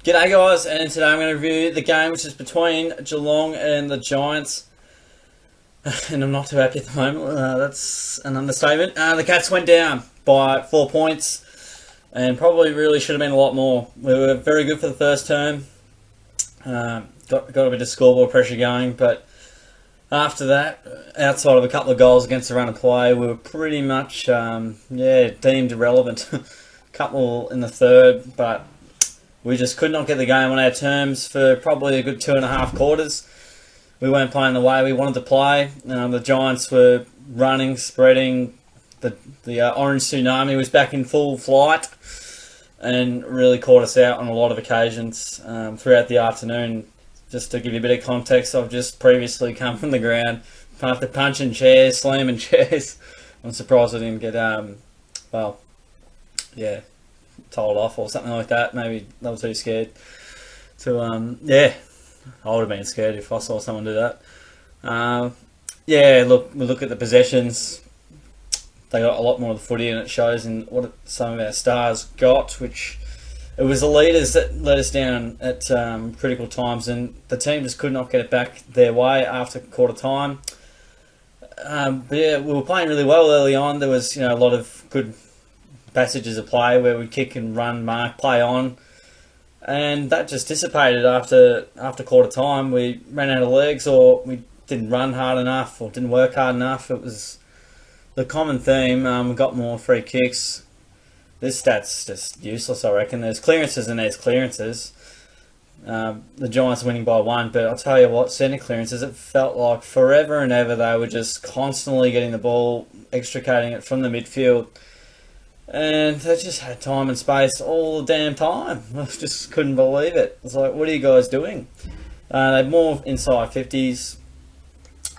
G'day guys, and today I'm going to review the game which is between Geelong and the Giants. And I'm not too happy at the moment, that's an understatement. The Cats went down by 4 points and probably really should have been a lot more. We were very good for the first term, got a bit of scoreboard pressure going, but after that, outside of a couple of goals against the run of play, we were pretty much deemed irrelevant. A couple in the third, but we just could not get the game on our terms for probably a good 2.5 quarters. We weren't playing the way we wanted to play. The Giants were running, spreading. The orange tsunami was back in full flight and really caught us out on a lot of occasions throughout the afternoon. Just to give you a bit of context, I've just previously come from the ground after punching chairs, slamming chairs. I'm surprised I didn't get, told off or something like that. Maybe they were too scared to, I would have been scared if I saw someone do that. We look at the possessions. They got a lot more of the footy, and it shows in what some of our stars got, which it was the leaders that let us down at critical times, and the team just could not get it back their way after quarter time. We were playing really well early on. There was a lot of good passages of play where we kick and run, mark, play on, and that just dissipated after quarter time. We ran out of legs, or we didn't run hard enough, or didn't work hard enough. It was the common theme. We got more free kicks. This stat's just useless, I reckon. There's clearances and there's clearances. The Giants winning by 1, but I'll tell you what, centre clearances, it felt like forever and ever they were just constantly getting the ball, extricating it from the midfield. And they just had time and space all the damn time. I just couldn't believe it. It's like, what are you guys doing? They had more inside 50s,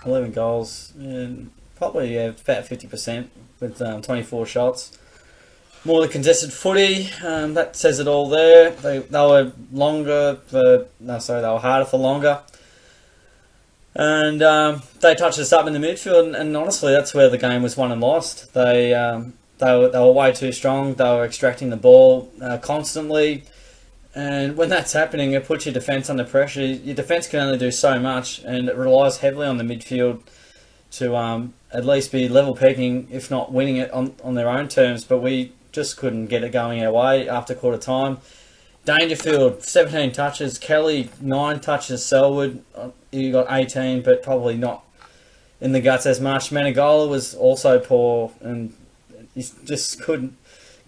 11 goals, and probably about 50% with 24 shots. More the contested footy, that says it all there. They were they were harder for longer. And they touched us up in the midfield, and honestly, that's where the game was won and lost. They were way too strong. They were extracting the ball constantly, and when that's happening, it puts your defence under pressure. Your defence can only do so much, and it relies heavily on the midfield to at least be level pegging, if not winning it on their own terms. But we just couldn't get it going our way after quarter time. Dangerfield, 17 touches. Kelly, 9 touches. Selwood, you got 18, but probably not in the guts as much. Menegola was also poor, and he just couldn't.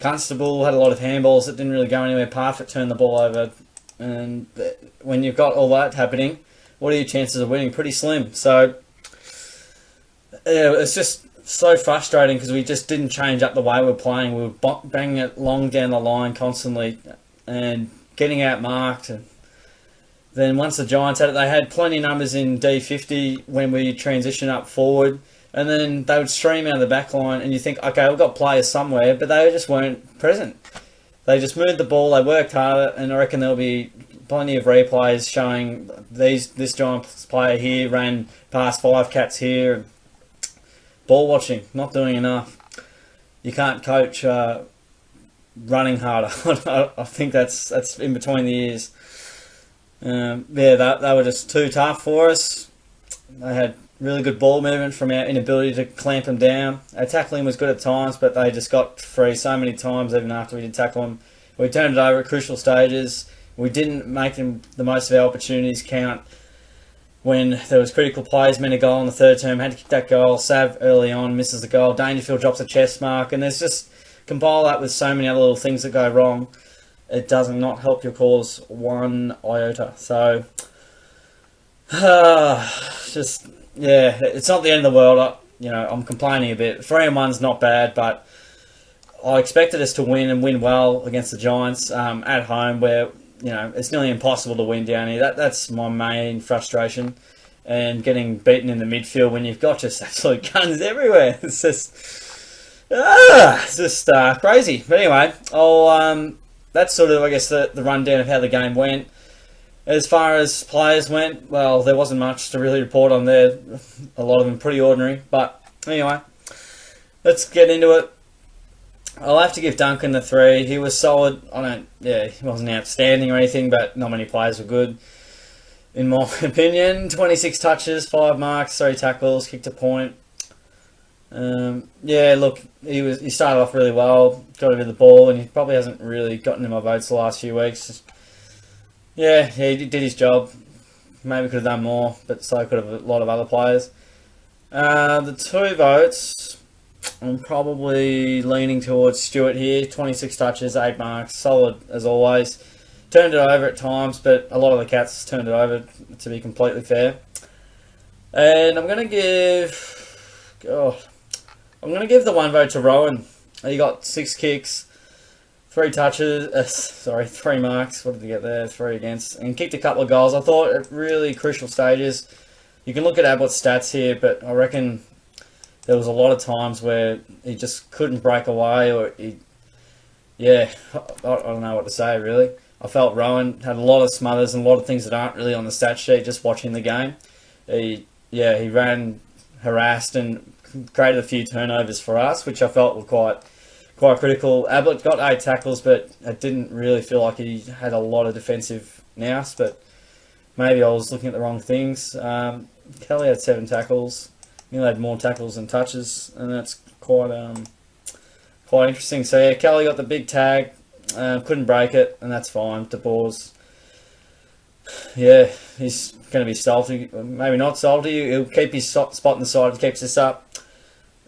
Constable had a lot of handballs that didn't really go anywhere. Parfitt turned the ball over, and when you've got all that happening, what are your chances of winning? Pretty slim. So it's just so frustrating because we just didn't change up the way we're playing. We were banging it long down the line constantly and getting outmarked. And then once the Giants had it, they had plenty of numbers in D50 when we transition up forward. And then they would stream out of the back line, and you think, okay, we've got players somewhere, but they just weren't present. They just moved the ball, they worked harder, and I reckon there'll be plenty of replays showing this Giants player here ran past 5 Cats here. Ball watching, not doing enough. You can't coach running harder. I think that's in between the ears. They were just too tough for us. They had really good ball movement from our inability to clamp them down. Our tackling was good at times, but they just got free so many times even after we did tackle them. We turned it over at crucial stages. We didn't make them the most of our opportunities count when there was critical plays. Menegola in the third term had to kick that goal. Sav early on misses the goal. Dangerfield drops a chest mark, and there's just combine that with so many other little things that go wrong. It does not help your cause one iota. So it's not the end of the world. I'm complaining a bit. 3-1's not bad, but I expected us to win and win well against the Giants at home, where it's nearly impossible to win down here. That's my main frustration, and getting beaten in the midfield when you've got just absolute guns everywhere. It's just crazy. But anyway, that's sort of, I guess, the rundown of how the game went. As far as players went, well, there wasn't much to really report on there. A lot of them pretty ordinary. But anyway, let's get into it. I'll have to give Duncan the 3. He was solid. He wasn't outstanding or anything, but not many players were good, in my opinion. 26 touches, 5 marks, 3 tackles, kicked a point. Look, he started off really well, got a bit of the ball, and he probably hasn't really gotten in my votes the last few weeks. He did his job. Maybe could have done more, but so could have a lot of other players. The 2 votes, I'm probably leaning towards Stewart here. 26 touches, 8 marks, solid as always. Turned it over at times, but a lot of the Cats turned it over, to be completely fair. And I'm going to give the 1 vote to Rowan. He got 6 kicks, 3 touches, 3 marks. What did he get there? 3 against, and kicked a couple of goals. I thought at really crucial stages. You can look at Abbott's stats here, but I reckon there was a lot of times where he just couldn't break away, or I don't know what to say really. I felt Rowan had a lot of smothers and a lot of things that aren't really on the stat sheet. Just watching the game, he ran harassed and created a few turnovers for us, which I felt were quite critical. Ablett got 8 tackles, but I didn't really feel like he had a lot of defensive nous, but maybe I was looking at the wrong things. Kelly had 7 tackles. He had more tackles than touches, and that's quite interesting. So yeah, Kelly got the big tag, couldn't break it, and that's fine. DeBoer's, he's going to be salty, maybe not salty. He'll keep his spot in the side if he keeps this up.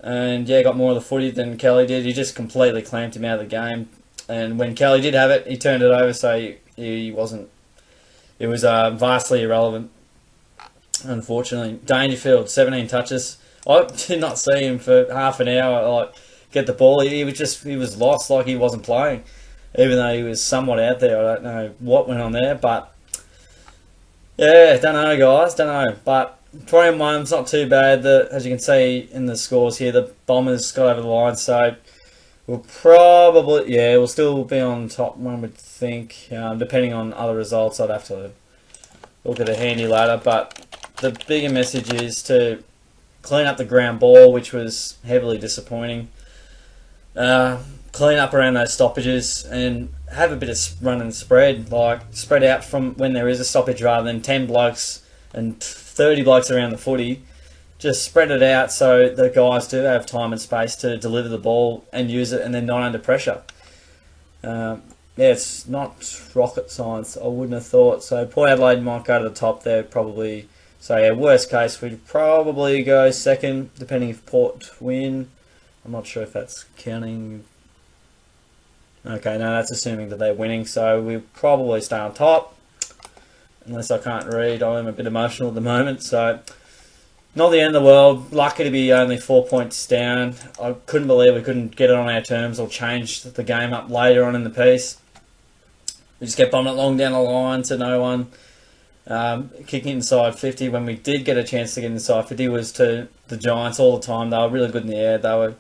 And got more of the footy than Kelly did. He just completely clamped him out of the game. And when Kelly did have it, he turned it over, so he wasn't. It was vastly irrelevant, unfortunately. Dangerfield, 17 touches. I did not see him for half an hour get the ball. He was lost, like he wasn't playing, even though he was somewhat out there. I don't know what went on there, but don't know, guys, don't know. But 3-1's not too bad. As you can see in the scores here, the Bombers got over the line, so we'll probably we'll still be on top, one would think, depending on other results. I'd have to look at a handy ladder, but the bigger message is to clean up the ground ball, which was heavily disappointing. Clean up around those stoppages and have a bit of run and spread, spread out from when there is a stoppage rather than 10 blokes and 30 blokes around the footy. Just spread it out so the guys do have time and space to deliver the ball and use it, and they're not under pressure. It's not rocket science, I wouldn't have thought. So Port Adelaide might go to the top there probably. So worst case, we'd probably go second, depending if Port win. I'm not sure if that's counting. Okay, no, that's assuming that they're winning. So we'll probably stay on top, unless I can't read. I'm a bit emotional at the moment, so not the end of the world. Lucky to be only 4 points down. I couldn't believe we couldn't get it on our terms or change the game up later on in the piece. We just kept bombing it long down the line to no one. Kicking inside 50 when we did get a chance to get inside 50 was to the Giants all the time. They were really good in the air. They were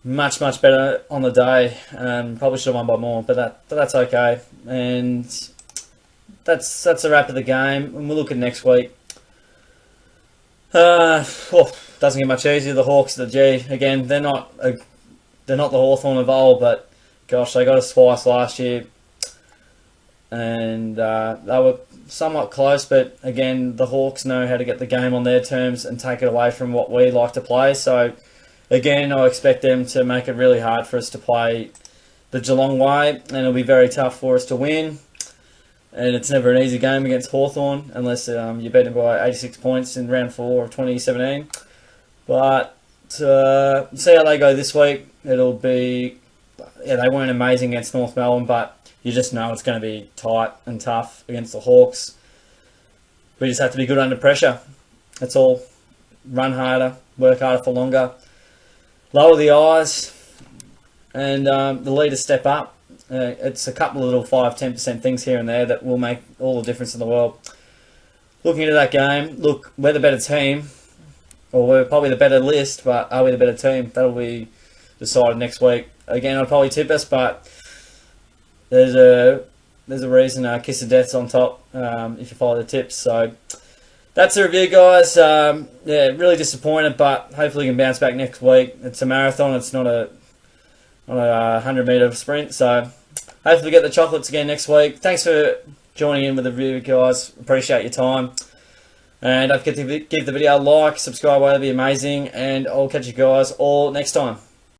much better on the day. Probably should have won by more, but that's okay. And that's a wrap of the game. And we'll look at next week. Doesn't get much easier. The Hawks at the G again. They're not the Hawthorn of old, but gosh, they got us twice last year, and they were somewhat close. But again, the Hawks know how to get the game on their terms and take it away from what we like to play. So again, I expect them to make it really hard for us to play the Geelong way, and it'll be very tough for us to win. And it's never an easy game against Hawthorn unless you beat them by 86 points in round 4 of 2017. But see how they go this week. It'll be, they weren't amazing against North Melbourne, but you just know it's going to be tight and tough against the Hawks. We just have to be good under pressure. That's all. Run harder, work harder for longer, lower the eyes, and the leaders step up. It's a couple of little 5-10% things here and there that will make all the difference in the world. Looking into that game, look, we're the better team, or we're probably the better list, but are we the better team? That'll be decided next week. Again, I'd probably tip us, but there's a reason Kiss of Death's on top if you follow the tips. So that's the review, guys. Really disappointed, but hopefully we can bounce back next week. It's a marathon. It's not a on a 100-metre sprint. So hopefully get the chocolates again next week. Thanks for joining in with the review, guys. Appreciate your time. And don't forget to give the video a like, subscribe, that'd be amazing. And I'll catch you guys all next time.